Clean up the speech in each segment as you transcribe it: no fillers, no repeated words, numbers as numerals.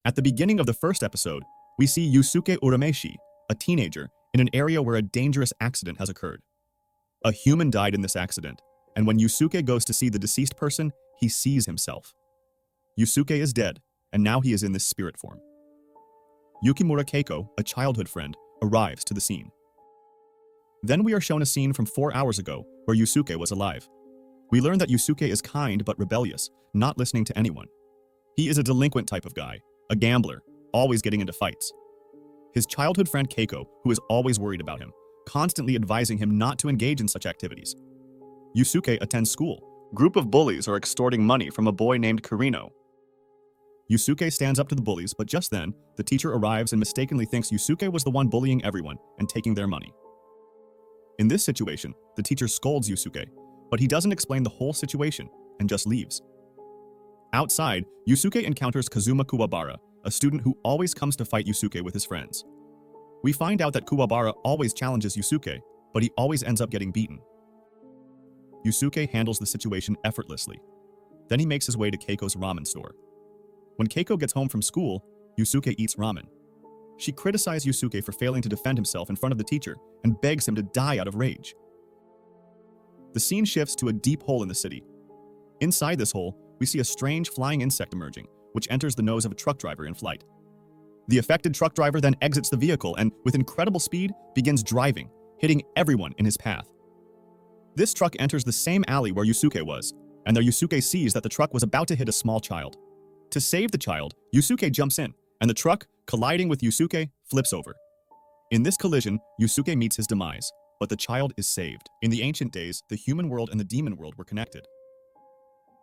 At the beginning of the first episode, we see Yusuke Urameshi, a teenager, in an area where a dangerous accident has occurred. A human died in this accident, and when Yusuke goes to see the deceased person, he sees himself. Yusuke is dead, and now he is in this spirit form. Yukimura Keiko, a childhood friend, arrives to the scene. Then we are shown a scene from 4 hours ago where Yusuke was alive. We learn that Yusuke is kind but rebellious, not listening to anyone. He is a delinquent type of guy, a gambler, always getting into fights. His childhood friend Keiko, who is always worried about him, constantly advising him not to engage in such activities. Yusuke attends school. Group of bullies are extorting money from a boy named Kirino. Yusuke stands up to the bullies, but just then, the teacher arrives and mistakenly thinks Yusuke was the one bullying everyone and taking their money. In this situation, the teacher scolds Yusuke, but he doesn't explain the whole situation and just leaves. Outside, Yusuke encounters Kazuma Kuwabara, a student who always comes to fight Yusuke with his friends. We find out that Kuwabara always challenges Yusuke, but he always ends up getting beaten. Yusuke handles the situation effortlessly. Then he makes his way to Keiko's ramen store. When Keiko gets home from school, Yusuke eats ramen. She criticizes Yusuke for failing to defend himself in front of the teacher and begs him to die out of rage. The scene shifts to a deep hole in the city. Inside this hole, we see a strange flying insect emerging, which enters the nose of a truck driver in flight. The affected truck driver then exits the vehicle and, with incredible speed, begins driving, hitting everyone in his path. This truck enters the same alley where Yusuke was, and there Yusuke sees that the truck was about to hit a small child. To save the child, Yusuke jumps in, and the truck, colliding with Yusuke, flips over. In this collision, Yusuke meets his demise, but the child is saved. In the ancient days, the human world and the demon world were connected.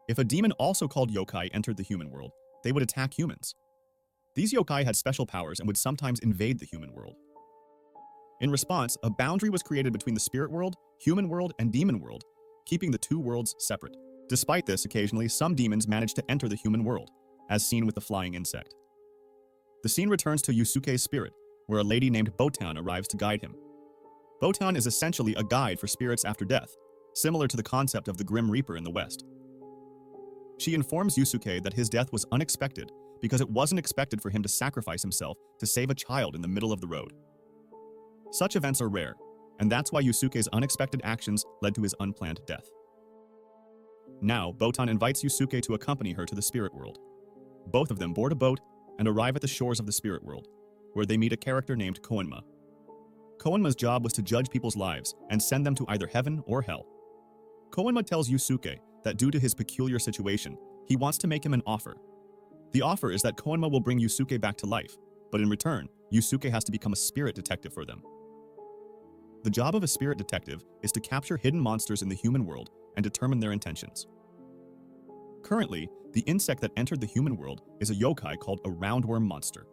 If a demon also called yokai entered the human world, they would attack humans. These yokai had special powers and would sometimes invade the human world. In response, a boundary was created between the spirit world, human world, and demon world, keeping the two worlds separate. Despite this, occasionally, some demons manage to enter the human world, as seen with the flying insect. The scene returns to Yusuke's spirit, where a lady named Botan arrives to guide him. Botan is essentially a guide for spirits after death, similar to the concept of the Grim Reaper in the West. She informs Yusuke that his death was unexpected because it wasn't expected for him to sacrifice himself to save a child in the middle of the road. Such events are rare, and that's why Yusuke's unexpected actions led to his unplanned death. Now, Botan invites Yusuke to accompany her to the spirit world. Both of them board a boat and arrive at the shores of the spirit world, where they meet a character named Koenma. Koenma's job was to judge people's lives and send them to either heaven or hell. Koenma tells Yusuke that due to his peculiar situation, he wants to make him an offer. The offer is that Koenma will bring Yusuke back to life, but in return, Yusuke has to become a spirit detective for them. The job of a spirit detective is to capture hidden monsters in the human world and determine their intentions. Currently, the insect that entered the human world is a yokai called a roundworm monster.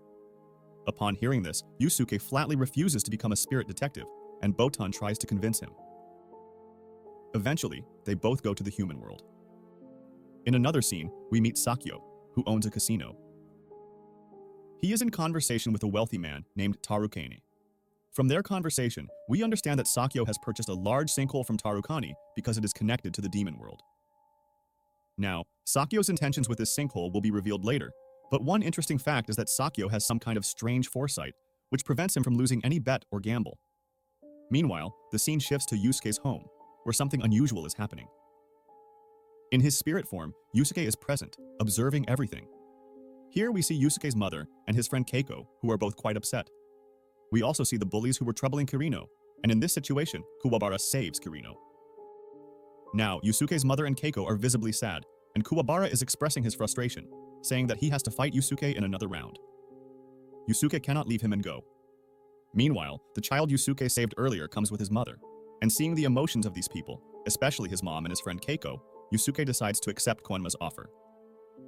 Upon hearing this, Yusuke flatly refuses to become a spirit detective, and Botan tries to convince him. Eventually, they both go to the human world. In another scene, we meet Sakyo, who owns a casino. He is in conversation with a wealthy man named Tarukani. From their conversation, we understand that Sakyo has purchased a large sinkhole from Tarukani because it is connected to the demon world. Now, Sakyo's intentions with this sinkhole will be revealed later, but one interesting fact is that Sakyo has some kind of strange foresight, which prevents him from losing any bet or gamble. Meanwhile, the scene shifts to Yusuke's home, where something unusual is happening. In his spirit form, Yusuke is present, observing everything. Here we see Yusuke's mother and his friend Keiko, who are both quite upset. We also see the bullies who were troubling Kirino, and in this situation, Kuwabara saves Kirino. Now, Yusuke's mother and Keiko are visibly sad, and Kuwabara is expressing his frustration, saying that he has to fight Yusuke in another round. Yusuke cannot leave him and go. Meanwhile, the child Yusuke saved earlier comes with his mother, and seeing the emotions of these people, especially his mom and his friend Keiko, Yusuke decides to accept Koenma's offer.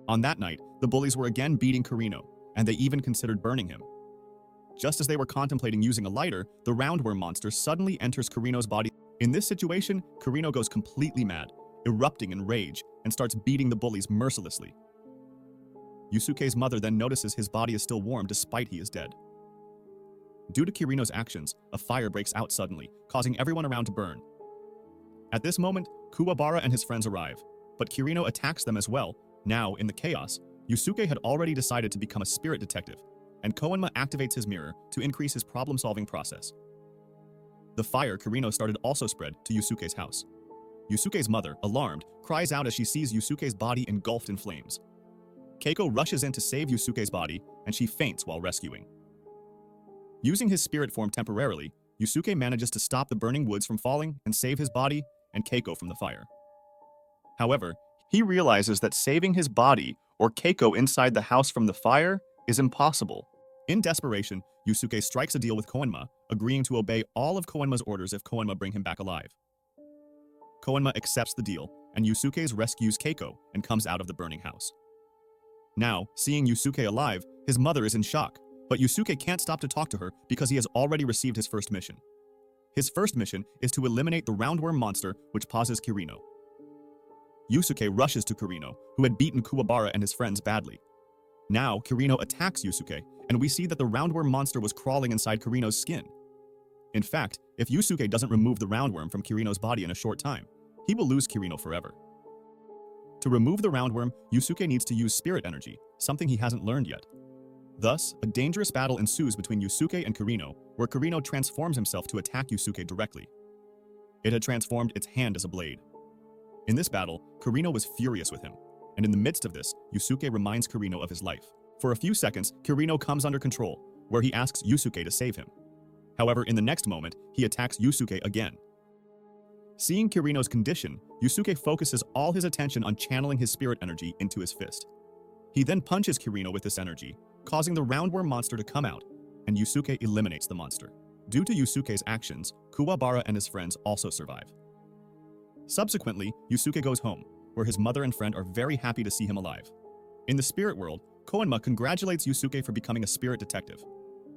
On that night, the bullies were again beating Kirino, and they even considered burning him. Just as they were contemplating using a lighter, the roundworm monster suddenly enters Kirino's body. In this situation, Kirino goes completely mad, erupting in rage, and starts beating the bullies mercilessly. Yusuke's mother then notices his body is still warm despite he is dead. Due to Kirino's actions, a fire breaks out suddenly, causing everyone around to burn. At this moment, Kuwabara and his friends arrive, but Kirino attacks them as well. Now, in the chaos, Yusuke had already decided to become a spirit detective, and Koenma activates his mirror to increase his problem-solving process. The fire Kirino started also spread to Yusuke's house. Yusuke's mother, alarmed, cries out as she sees Yusuke's body engulfed in flames. Keiko rushes in to save Yusuke's body, and she faints while rescuing. Using his spirit form temporarily, Yusuke manages to stop the burning woods from falling and save his body and Keiko from the fire. However, he realizes that saving his body or Keiko inside the house from the fire is impossible. In desperation, Yusuke strikes a deal with Koenma, agreeing to obey all of Koenma's orders if Koenma bring him back alive. Koenma accepts the deal, and Yusuke rescues Keiko and comes out of the burning house. Now, seeing Yusuke alive, his mother is in shock, but Yusuke can't stop to talk to her because he has already received his first mission. His first mission is to eliminate the roundworm monster which pauses Kirino. Yusuke rushes to Kirino, who had beaten Kuwabara and his friends badly. Now, Kirino attacks Yusuke, and we see that the roundworm monster was crawling inside Kirino's skin. In fact, if Yusuke doesn't remove the roundworm from Kirino's body in a short time, he will lose Kirino forever. To remove the roundworm, Yusuke needs to use spirit energy, something he hasn't learned yet. Thus, a dangerous battle ensues between Yusuke and Kirino, where Kirino transforms himself to attack Yusuke directly. It had transformed its hand as a blade. In this battle, Kirino was furious with him, and in the midst of this, Yusuke reminds Kirino of his life. For a few seconds, Kirino comes under control, where he asks Yusuke to save him. However, in the next moment, he attacks Yusuke again. Seeing Kirino's condition, Yusuke focuses all his attention on channeling his spirit energy into his fist. He then punches Kirino with this energy, causing the roundworm monster to come out, and Yusuke eliminates the monster. Due to Yusuke's actions, Kuwabara and his friends also survive. Subsequently, Yusuke goes home, where his mother and friend are very happy to see him alive. In the spirit world, Koenma congratulates Yusuke for becoming a spirit detective.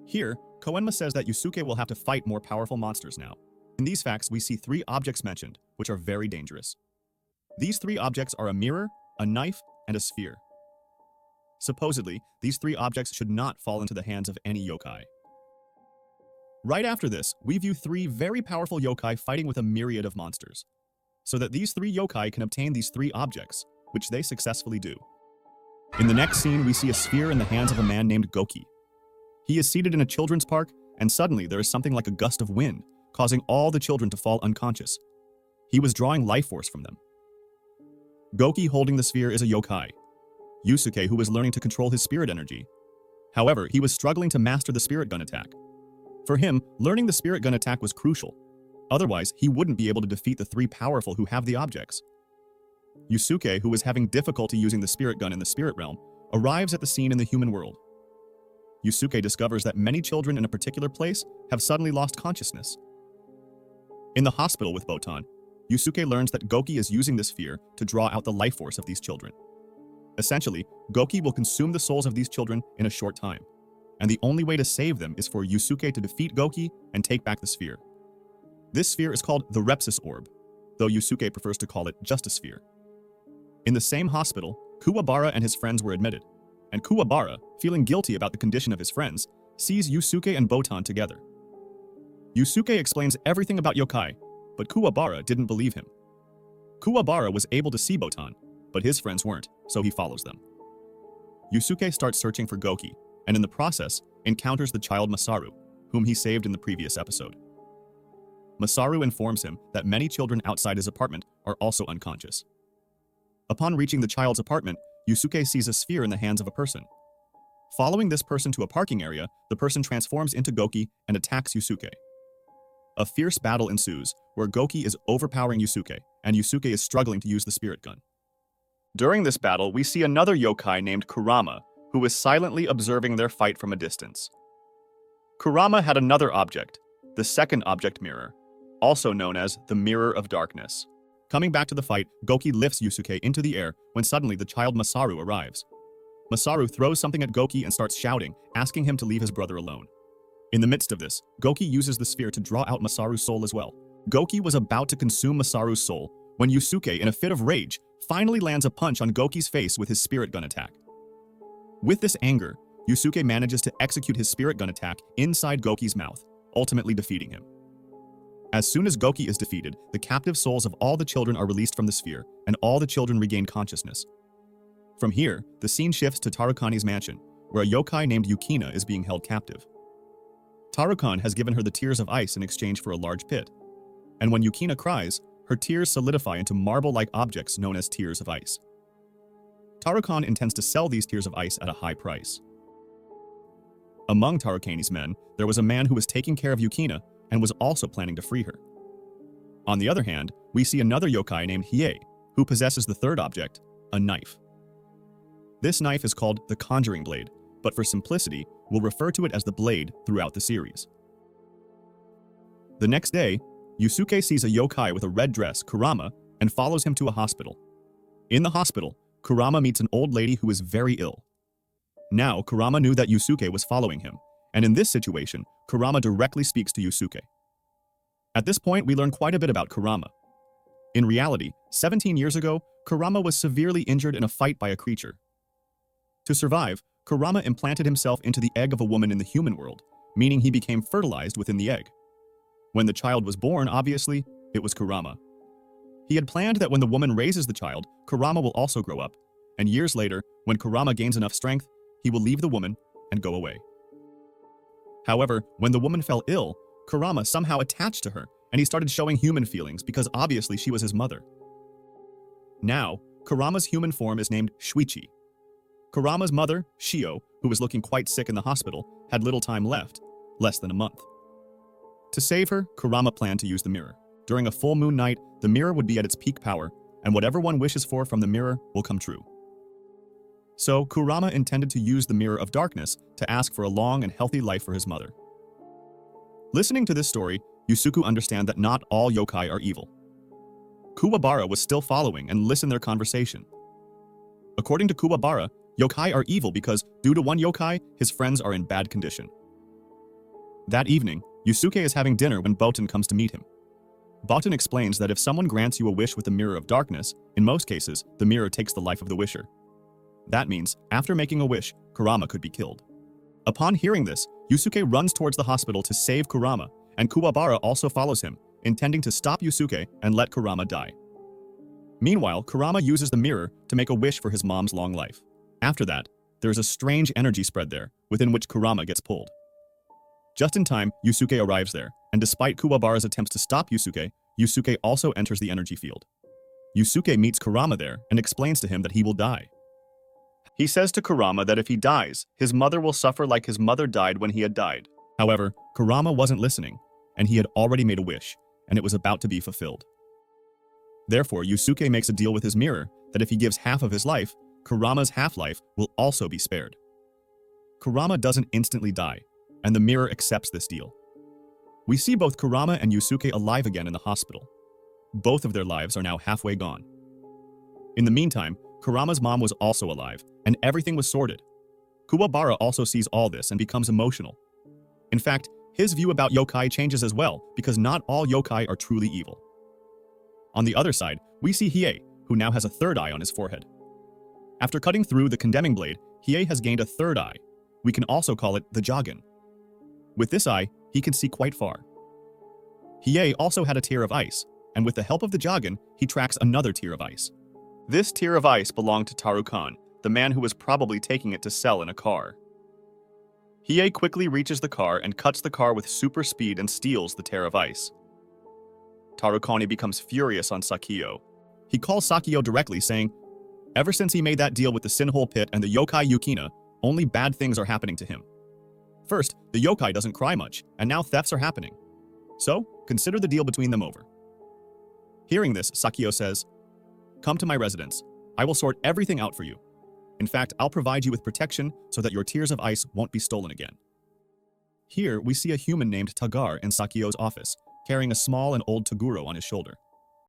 Here, Koenma says that Yusuke will have to fight more powerful monsters now. In these facts, we see 3 objects mentioned, which are very dangerous. These 3 objects are a mirror, a knife, and a sphere. Supposedly, these 3 objects should not fall into the hands of any yokai. Right after this, we view 3 very powerful yokai fighting with a myriad of monsters, so that these 3 yokai can obtain these 3 objects, which they successfully do. In the next scene, we see a sphere in the hands of a man named Goki. He is seated in a children's park, and suddenly there is something like a gust of wind, causing all the children to fall unconscious. He was drawing life force from them. Goki holding the sphere is a yokai, Yusuke, who was learning to control his spirit energy. However, he was struggling to master the spirit gun attack. For him, learning the spirit gun attack was crucial. Otherwise, he wouldn't be able to defeat the 3 powerful who have the objects. Yusuke, who was having difficulty using the spirit gun in the spirit realm, arrives at the scene in the human world. Yusuke discovers that many children in a particular place have suddenly lost consciousness. In the hospital with Botan, Yusuke learns that Goki is using this sphere to draw out the life force of these children. Essentially, Goki will consume the souls of these children in a short time, and the only way to save them is for Yusuke to defeat Goki and take back the sphere. This sphere is called the Repsis Orb, though Yusuke prefers to call it just a sphere. In the same hospital, Kuwabara and his friends were admitted, and Kuwabara, feeling guilty about the condition of his friends, sees Yusuke and Botan together. Yusuke explains everything about yokai, but Kuwabara didn't believe him. Kuwabara was able to see Botan, but his friends weren't, so he follows them. Yusuke starts searching for Goki, and in the process, encounters the child Masaru, whom he saved in the previous episode. Masaru informs him that many children outside his apartment are also unconscious. Upon reaching the child's apartment, Yusuke sees a sphere in the hands of a person. Following this person to a parking area, the person transforms into Goki and attacks Yusuke. A fierce battle ensues, where Goki is overpowering Yusuke, and Yusuke is struggling to use the spirit gun. During this battle, we see another yokai named Kurama, who is silently observing their fight from a distance. Kurama had another object, the second object mirror, also known as the Mirror of Darkness. Coming back to the fight, Goki lifts Yusuke into the air when suddenly the child Masaru arrives. Masaru throws something at Goki and starts shouting, asking him to leave his brother alone. In the midst of this, Goki uses the sphere to draw out Masaru's soul as well. Goki was about to consume Masaru's soul when Yusuke, in a fit of rage, finally lands a punch on Goki's face with his spirit gun attack. With this anger, Yusuke manages to execute his spirit gun attack inside Goki's mouth, ultimately defeating him. As soon as Goki is defeated, the captive souls of all the children are released from the sphere, and all the children regain consciousness. From here, the scene shifts to Tarukani's mansion, where a yokai named Yukina is being held captive. Tarukan has given her the tears of ice in exchange for a large pit, and when Yukina cries, her tears solidify into marble-like objects known as tears of ice. Tarukan intends to sell these tears of ice at a high price. Among Tarukani's men, there was a man who was taking care of Yukina and was also planning to free her. On the other hand, we see another yokai named Hiei, who possesses the third object, a knife. This knife is called the Conjuring Blade, but for simplicity, we'll refer to it as the Blade throughout the series. The next day, Yusuke sees a yokai with a red dress, Kurama, and follows him to a hospital. In the hospital, Kurama meets an old lady who is very ill. Now, Kurama knew that Yusuke was following him, and in this situation, Kurama directly speaks to Yusuke. At this point, we learn quite a bit about Kurama. In reality, 17 years ago, Kurama was severely injured in a fight by a creature. To survive, Kurama implanted himself into the egg of a woman in the human world, meaning he became fertilized within the egg. When the child was born, obviously, it was Kurama. He had planned that when the woman raises the child, Kurama will also grow up, and years later, when Kurama gains enough strength, he will leave the woman and go away. However, when the woman fell ill, Kurama somehow attached to her, and he started showing human feelings because obviously she was his mother. Now, Kurama's human form is named Shuichi. Kurama's mother, Shio, who was looking quite sick in the hospital, had little time left, less than a month. To save her, Kurama planned to use the mirror. During a full moon night, the mirror would be at its peak power, and whatever one wishes for from the mirror will come true. So, Kurama intended to use the Mirror of Darkness to ask for a long and healthy life for his mother. Listening to this story, Yusuke understands that not all yokai are evil. Kuwabara was still following and listened their conversation. According to Kuwabara, yokai are evil because, due to one yokai, his friends are in bad condition. That evening, Yusuke is having dinner when Boten comes to meet him. Boten explains that if someone grants you a wish with the Mirror of Darkness, in most cases, the mirror takes the life of the wisher. That means, after making a wish, Kurama could be killed. Upon hearing this, Yusuke runs towards the hospital to save Kurama, and Kuwabara also follows him, intending to stop Yusuke and let Kurama die. Meanwhile, Kurama uses the mirror to make a wish for his mom's long life. After that, there is a strange energy spread there, within which Kurama gets pulled. Just in time, Yusuke arrives there, and despite Kuwabara's attempts to stop Yusuke, Yusuke also enters the energy field. Yusuke meets Kurama there and explains to him that he will die. He says to Kurama that if he dies, his mother will suffer like his mother died when he had died. However, Kurama wasn't listening, and he had already made a wish, and it was about to be fulfilled. Therefore, Yusuke makes a deal with his mirror that if he gives half of his life, Kurama's half-life will also be spared. Kurama doesn't instantly die, and the mirror accepts this deal. We see both Kurama and Yusuke alive again in the hospital. Both of their lives are now halfway gone. In the meantime, Kurama's mom was also alive, and everything was sorted. Kuwabara also sees all this and becomes emotional. In fact, his view about yokai changes as well, because not all yokai are truly evil. On the other side, we see Hiei, who now has a third eye on his forehead. After cutting through the condemning blade, Hiei has gained a third eye. We can also call it the Jagen. With this eye, he can see quite far. Hiei also had a tear of ice, and with the help of the Jagen, he tracks another tear of ice. This tear of ice belonged to Tarukan, the man who was probably taking it to sell in a car. Hiei quickly reaches the car and cuts the car with super speed and steals the tear of ice. Tarukani becomes furious on Sakio. He calls Sakio directly, saying, ever since he made that deal with the Sinhole Pit and the yokai Yukina, only bad things are happening to him. First, the yokai doesn't cry much, and now thefts are happening. So, consider the deal between them over. Hearing this, Sakio says, come to my residence. I will sort everything out for you. In fact, I'll provide you with protection so that your tears of ice won't be stolen again. Here, we see a human named Tagar in Sakio's office, carrying a small and old Toguro on his shoulder.